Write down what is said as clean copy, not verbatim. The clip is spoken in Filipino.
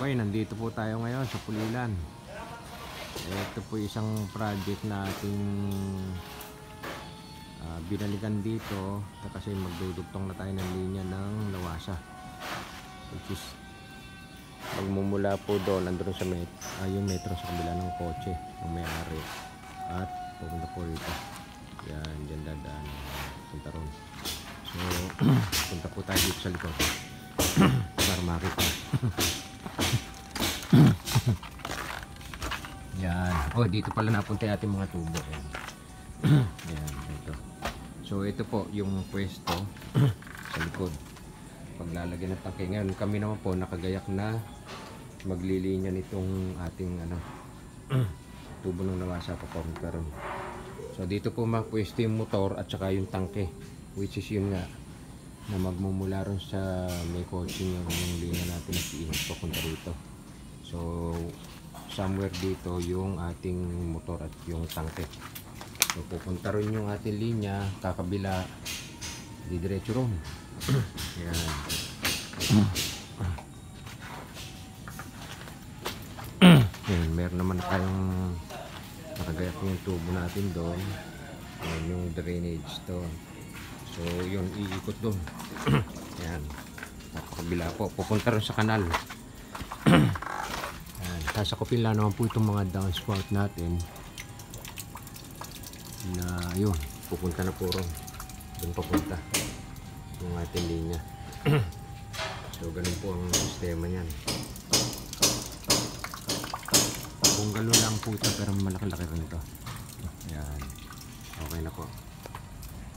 Okay, nandito po tayo ngayon sa Pulilan. Ito po isang project na ating binalikan dito kasi magdudugtong na tayo ng linya ng Lawasa, which is magmumula po doon, nandun sa yung metro sa kabila ng kotse ng may-ari at pupunta po rito. Yan, dyan dadaan punta ron. So punta po tayo dito sa likod para makita. Yan. Oh, dito pala napunta yung ating mga tubo. Yan, ito. So ito po yung pwesto sa likod. Paglalagyan ng tangke. Ngayon kami naman po nakagayak na maglilinya nitong ating tubo ng Lawasa papunta ron. So dito po mapwesto yung motor at saka yung tangke, which is yun nga na magmumula ron sa may coaching yung linya natin na iinit papunta rito. So somewhere dito yung ating motor at yung tangke. So pupunta rin yung ating linya, kakabila, didiretso ron. Yan. Yan, meron naman tayong nakagayak yung tubo natin doon. Yan, yung drainage to. So yun, iikot doon. Yan, kakabila po, pupunta rin sa kanal. Sasakupin lang naman po itong mga downspout natin na yun, pupunta na po ron doon papunta yung ating linya. So ganun po ang sistema nyan. Kung galo lang po ito, pero malaki-laki rin ito. Yan, okay na po.